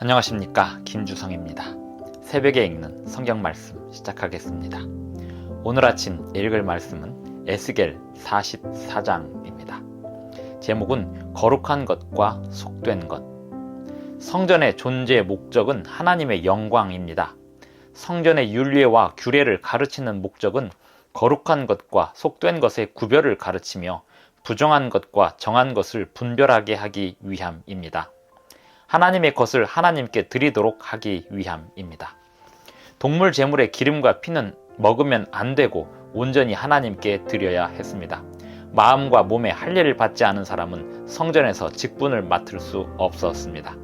안녕하십니까, 김주성입니다. 새벽에 읽는 성경 말씀 시작하겠습니다. 오늘 아침 읽을 말씀은 에스겔 44장입니다. 제목은 거룩한 것과 속된 것. 성전의 존재의 목적은 하나님의 영광입니다. 성전의 율례와 규례를 가르치는 목적은 거룩한 것과 속된 것의 구별을 가르치며 부정한 것과 정한 것을 분별하게 하기 위함입니다. 하나님의 것을 하나님께 드리도록 하기 위함입니다. 동물 제물의 기름과 피는 먹으면 안 되고 온전히 하나님께 드려야 했습니다. 마음과 몸에 할례를 받지 않은 사람은 성전에서 직분을 맡을 수 없었습니다.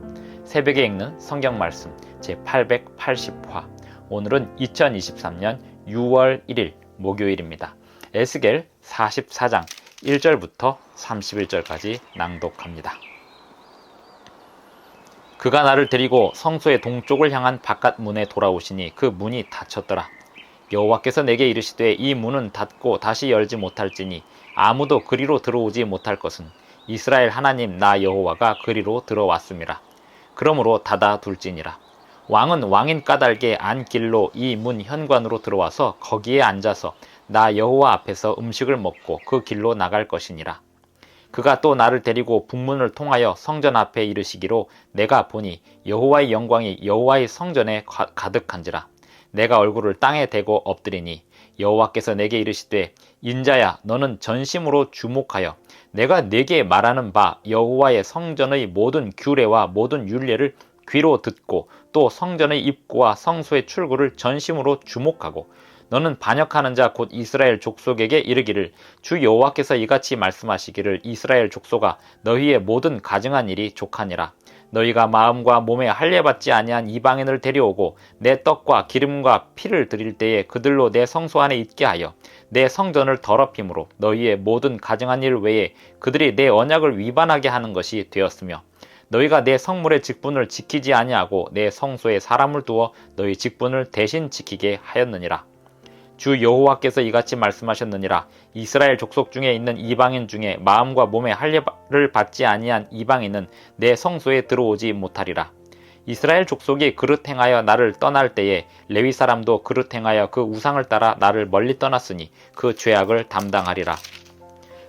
새벽에 읽는 성경 말씀 제880화. 오늘은 2023년 6월 1일 목요일입니다. 에스겔 44장 1절부터 31절까지 낭독합니다. 그가 나를 데리고 성소의 동쪽을 향한 바깥 문에 돌아오시니 그 문이 닫혔더라. 여호와께서 내게 이르시되 이 문은 닫고 다시 열지 못할지니 아무도 그리로 들어오지 못할 것은 이스라엘 하나님 나 여호와가 그리로 들어왔음이라. 그러므로 닫아 둘지니라. 왕은 왕인 까닭에 안 길로 이 문 현관으로 들어와서 거기에 앉아서 나 여호와 앞에서 음식을 먹고 그 길로 나갈 것이니라. 그가 또 나를 데리고 북문을 통하여 성전 앞에 이르시기로 내가 보니 여호와의 영광이 여호와의 성전에 가득한지라. 내가 얼굴을 땅에 대고 엎드리니 여호와께서 내게 이르시되 인자야 너는 전심으로 주목하여 내가 네게 말하는 바 여호와의 성전의 모든 규례와 모든 율례를 귀로 듣고 또 성전의 입구와 성소의 출구를 전심으로 주목하고 너는 반역하는 자 곧 이스라엘 족속에게 이르기를 주 여호와께서 이같이 말씀하시기를 이스라엘 족속아 너희의 모든 가증한 일이 족하니라. 너희가 마음과 몸에 할례받지 아니한 이방인을 데려오고 내 떡과 기름과 피를 드릴 때에 그들로 내 성소 안에 있게 하여 내 성전을 더럽힘으로 너희의 모든 가증한 일 외에 그들이 내 언약을 위반하게 하는 것이 되었으며 너희가 내 성물의 직분을 지키지 아니하고 내 성소에 사람을 두어 너희 직분을 대신 지키게 하였느니라. 주 여호와께서 이같이 말씀하셨느니라. 이스라엘 족속 중에 있는 이방인 중에 마음과 몸에 할례를 받지 아니한 이방인은 내 성소에 들어오지 못하리라. 이스라엘 족속이 그릇 행하여 나를 떠날 때에 레위 사람도 그릇 행하여 그 우상을 따라 나를 멀리 떠났으니 그 죄악을 담당하리라.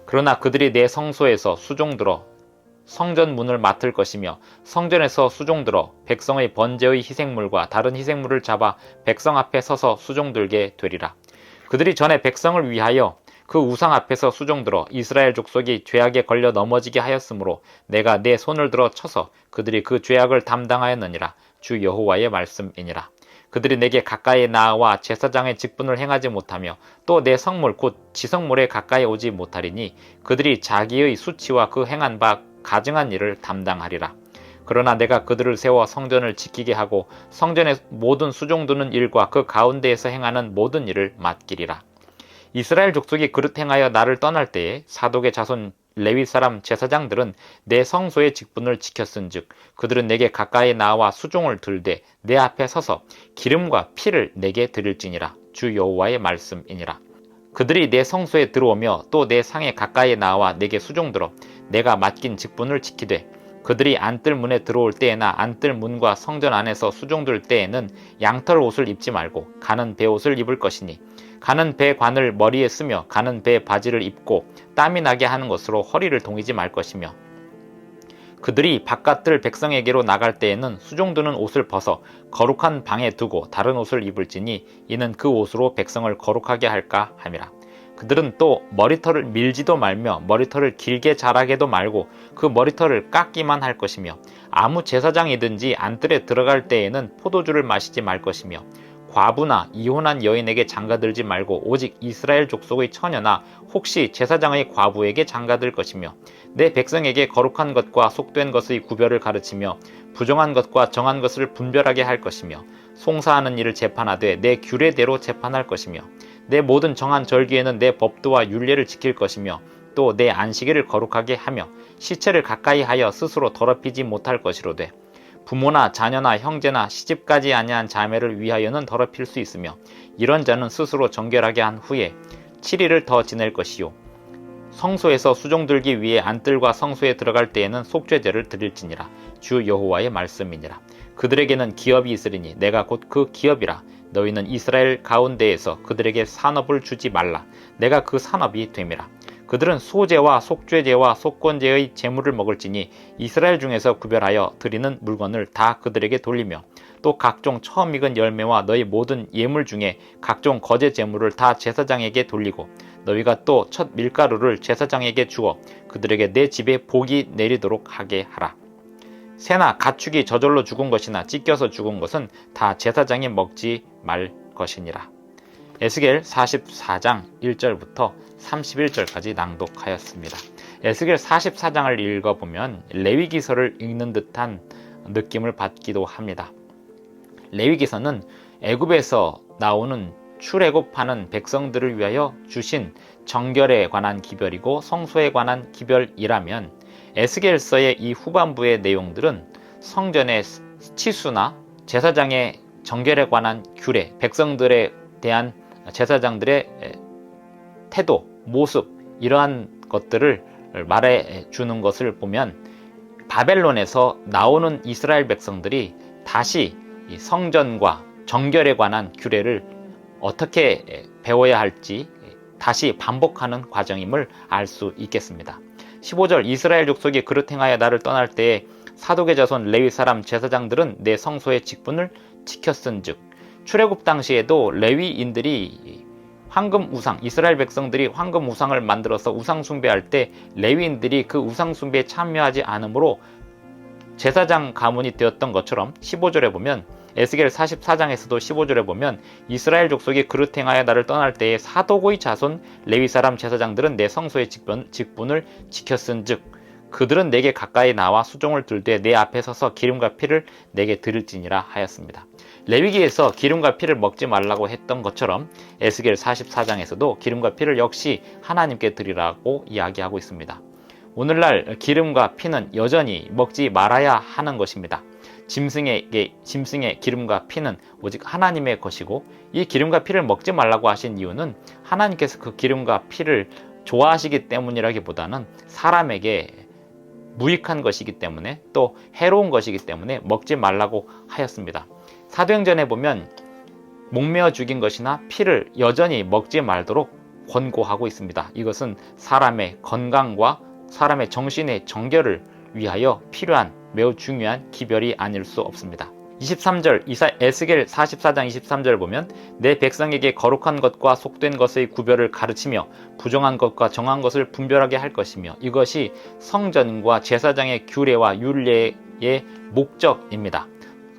그러나 그들이 내 성소에서 수종들어 성전 문을 맡을 것이며 성전에서 수종들어 백성의 번제의 희생물과 다른 희생물을 잡아 백성 앞에 서서 수종들게 되리라. 그들이 전에 백성을 위하여 그 우상 앞에서 수종들어 이스라엘 족속이 죄악에 걸려 넘어지게 하였으므로 내가 내 손을 들어 쳐서 그들이 그 죄악을 담당하였느니라. 주 여호와의 말씀이니라. 그들이 내게 가까이 나와 제사장의 직분을 행하지 못하며 또 내 성물 곧 지성물에 가까이 오지 못하리니 그들이 자기의 수치와 그 행한 바 가증한 일을 담당하리라. 그러나 내가 그들을 세워 성전을 지키게 하고 성전의 모든 수종드는 일과 그 가운데에서 행하는 모든 일을 맡기리라. 이스라엘 족속이 그릇 행하여 나를 떠날 때에 사독의 자손 레위 사람 제사장들은 내 성소의 직분을 지켰은즉 그들은 내게 가까이 나와 수종을 들되 내 앞에 서서 기름과 피를 내게 드릴지니라. 주 여호와의 말씀이니라. 그들이 내 성소에 들어오며 또 내 상에 가까이 나와 내게 수종들어 내가 맡긴 직분을 지키되 그들이 안뜰 문에 들어올 때에나 안뜰 문과 성전 안에서 수종들 때에는 양털 옷을 입지 말고 가는 배 옷을 입을 것이니 가는 배 관을 머리에 쓰며 가는 배 바지를 입고 땀이 나게 하는 것으로 허리를 동이지 말 것이며 그들이 바깥들 백성에게로 나갈 때에는 수종드는 옷을 벗어 거룩한 방에 두고 다른 옷을 입을지니 이는 그 옷으로 백성을 거룩하게 할까 함이라. 그들은 또 머리털을 밀지도 말며 머리털을 길게 자라게도 말고 그 머리털을 깎기만 할 것이며 아무 제사장이든지 안뜰에 들어갈 때에는 포도주를 마시지 말 것이며 과부나 이혼한 여인에게 장가들지 말고 오직 이스라엘 족속의 처녀나 혹시 제사장의 과부에게 장가들 것이며 내 백성에게 거룩한 것과 속된 것의 구별을 가르치며 부정한 것과 정한 것을 분별하게 할 것이며 송사하는 일을 재판하되 내 규례대로 재판할 것이며 내 모든 정한 절기에는 내 법도와 율례를 지킬 것이며 또 내 안식일을 거룩하게 하며 시체를 가까이 하여 스스로 더럽히지 못할 것이로되 부모나 자녀나 형제나 시집가지 아니한 자매를 위하여는 더럽힐 수 있으며 이런 자는 스스로 정결하게 한 후에 7일을 더 지낼 것이요 성소에서 수종 들기 위해 안뜰과 성소에 들어갈 때에는 속죄제를 드릴지니라. 주 여호와의 말씀이니라. 그들에게는 기업이 있으리니 내가 곧 그 기업이라. 너희는 이스라엘 가운데에서 그들에게 산업을 주지 말라. 내가 그 산업이 됨이라. 그들은 소제와 속죄제와 속건제의 제물을 먹을지니 이스라엘 중에서 구별하여 드리는 물건을 다 그들에게 돌리며 또 각종 처음 익은 열매와 너희 모든 예물 중에 각종 거제 제물을 다 제사장에게 돌리고 너희가 또 첫 밀가루를 제사장에게 주어 그들에게 내 집에 복이 내리도록 하게 하라. 새나 가축이 저절로 죽은 것이나 찢겨서 죽은 것은 다 제사장이 먹지 말 것이니라. 에스겔 44장 1절부터 31절까지 낭독하였습니다. 에스겔 44장을 읽어보면 레위기서를 읽는 듯한 느낌을 받기도 합니다. 레위기서는 애굽에서 나오는 출애굽하는 백성들을 위하여 주신 정결에 관한 기별이고 성소에 관한 기별이라면 에스겔서의 이 후반부의 내용들은 성전의 치수나 제사장의 정결에 관한 규례, 백성들에 대한 제사장들의 태도, 모습 이러한 것들을 말해 주는 것을 보면 바벨론에서 나오는 이스라엘 백성들이 다시 성전과 정결에 관한 규례를 어떻게 배워야 할지 다시 반복하는 과정임을 알 수 있겠습니다. 15절 이스라엘 족속이 그릇 행하여 나를 떠날 때에 사독의 자손 레위 사람 제사장들은 내 성소의 직분을 지켰은즉 출애굽 당시에도 레위인들이 황금 우상, 이스라엘 백성들이 황금 우상을 만들어서 우상 숭배할 때 레위인들이 그 우상 숭배에 참여하지 않으므로 제사장 가문이 되었던 것처럼 15절에 보면 에스겔 44장에서도 15절에 보면 이스라엘 족속이 그릇 행하여 나를 떠날 때에 사독의 자손 레위 사람 제사장들은 내 성소의 직분을 지켰은즉 그들은 내게 가까이 나와 수종을 들되 내 앞에 서서 기름과 피를 내게 드릴지니라 하였습니다. 레위기에서 기름과 피를 먹지 말라고 했던 것처럼 에스겔 44장에서도 기름과 피를 역시 하나님께 드리라고 이야기하고 있습니다. 오늘날 기름과 피는 여전히 먹지 말아야 하는 것입니다. 짐승의 기름과 피는 오직 하나님의 것이고 이 기름과 피를 먹지 말라고 하신 이유는 하나님께서 그 기름과 피를 좋아하시기 때문이라기보다는 사람에게 무익한 것이기 때문에 또 해로운 것이기 때문에 먹지 말라고 하였습니다. 사도행전에 보면 목매어 죽인 것이나 피를 여전히 먹지 말도록 권고하고 있습니다. 이것은 사람의 건강과 사람의 정신의 정결을 위하여 필요한 매우 중요한 기별이 아닐 수 없습니다. 23절 에스겔 44장 23절 보면 내 백성에게 거룩한 것과 속된 것의 구별을 가르치며 부정한 것과 정한 것을 분별하게 할 것이며 이것이 성전과 제사장의 규례와 율례의 목적입니다.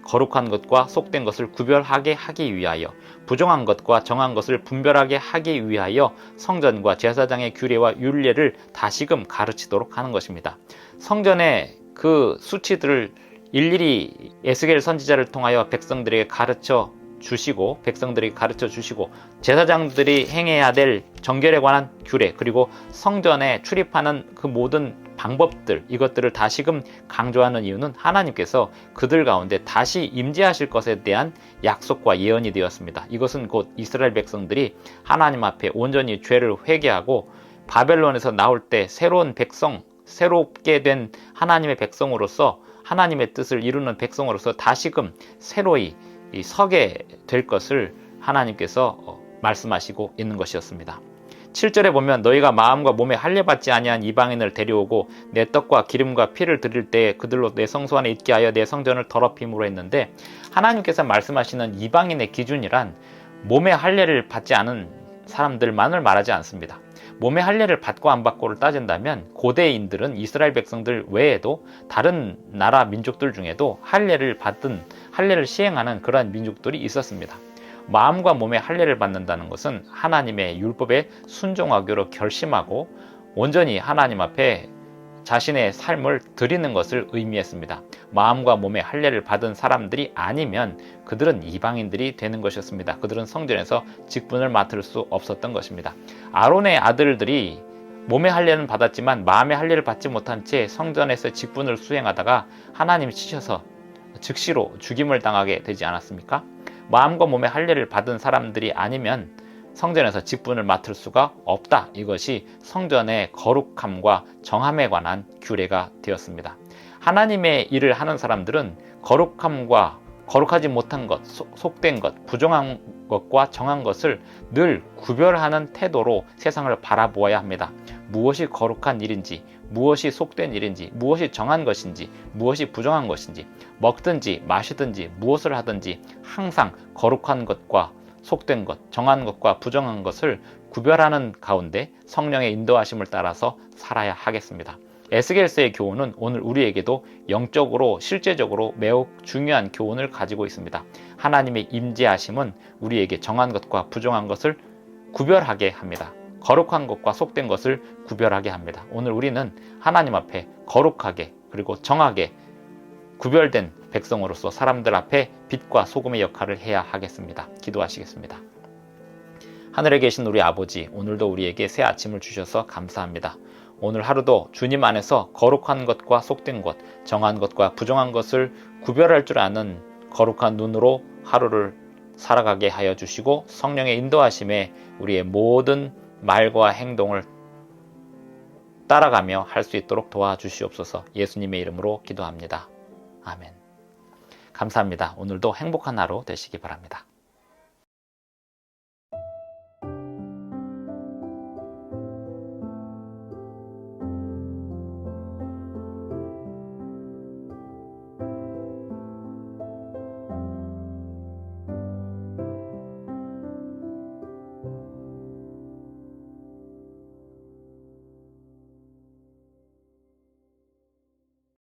거룩한 것과 속된 것을 구별하게 하기 위하여 부정한 것과 정한 것을 분별하게 하기 위하여 성전과 제사장의 규례와 율례를 다시금 가르치도록 하는 것입니다. 성전의 그 수치들을 일일이 에스겔 선지자를 통하여 백성들에게 가르쳐 주시고 제사장들이 행해야 될 정결에 관한 규례 그리고 성전에 출입하는 그 모든 방법들 이것들을 다시금 강조하는 이유는 하나님께서 그들 가운데 다시 임재하실 것에 대한 약속과 예언이 되었습니다. 이것은 곧 이스라엘 백성들이 하나님 앞에 온전히 죄를 회개하고 바벨론에서 나올 때 새로운 백성 새롭게 된 하나님의 백성으로서 하나님의 뜻을 이루는 백성으로서 다시금 새로이 서게 될 것을 하나님께서 말씀하시고 있는 것이었습니다. 7절에 보면 너희가 마음과 몸에 할례받지 아니한 이방인을 데려오고 내 떡과 기름과 피를 드릴 때 그들로 내 성소 안에 있게 하여 내 성전을 더럽힘으로 했는데 하나님께서 말씀하시는 이방인의 기준이란 몸에 할례를 받지 않은 사람들만을 말하지 않습니다. 몸의 할례를 받고 안 받고를 따진다면 고대인들은 이스라엘 백성들 외에도 다른 나라 민족들 중에도 할례를 시행하는 그러한 민족들이 있었습니다. 마음과 몸의 할례를 받는다는 것은 하나님의 율법에 순종하기로 결심하고 온전히 하나님 앞에 자신의 삶을 드리는 것을 의미했습니다. 마음과 몸의 할례를 받은 사람들이 아니면 그들은 이방인들이 되는 것이었습니다. 그들은 성전에서 직분을 맡을 수 없었던 것입니다. 아론의 아들들이 몸의 할례는 받았지만 마음의 할례를 받지 못한 채 성전에서 직분을 수행하다가 하나님이 치셔서 즉시로 죽임을 당하게 되지 않았습니까? 마음과 몸의 할례를 받은 사람들이 아니면 성전에서 직분을 맡을 수가 없다. 이것이 성전의 거룩함과 정함에 관한 규례가 되었습니다. 하나님의 일을 하는 사람들은 거룩함과 거룩하지 못한 것, 속된 것, 부정한 것과 정한 것을 늘 구별하는 태도로 세상을 바라보아야 합니다. 무엇이 거룩한 일인지, 무엇이 속된 일인지, 무엇이 정한 것인지, 무엇이 부정한 것인지, 먹든지 마시든지 무엇을 하든지 항상 거룩한 것과 속된 것, 정한 것과 부정한 것을 구별하는 가운데 성령의 인도하심을 따라서 살아야 하겠습니다. 에스겔서의 교훈은 오늘 우리에게도 영적으로 실제적으로 매우 중요한 교훈을 가지고 있습니다. 하나님의 임재하심은 우리에게 정한 것과 부정한 것을 구별하게 합니다. 거룩한 것과 속된 것을 구별하게 합니다. 오늘 우리는 하나님 앞에 거룩하게 그리고 정하게 구별된 백성으로서 사람들 앞에 빛과 소금의 역할을 해야 하겠습니다. 기도하시겠습니다. 하늘에 계신 우리 아버지, 오늘도 우리에게 새 아침을 주셔서 감사합니다. 오늘 하루도 주님 안에서 거룩한 것과 속된 것, 정한 것과 부정한 것을 구별할 줄 아는 거룩한 눈으로 하루를 살아가게 하여 주시고 성령의 인도하심에 우리의 모든 말과 행동을 따라가며 할 수 있도록 도와주시옵소서. 예수님의 이름으로 기도합니다. 아멘. 감사합니다. 오늘도 행복한 하루 되시기 바랍니다.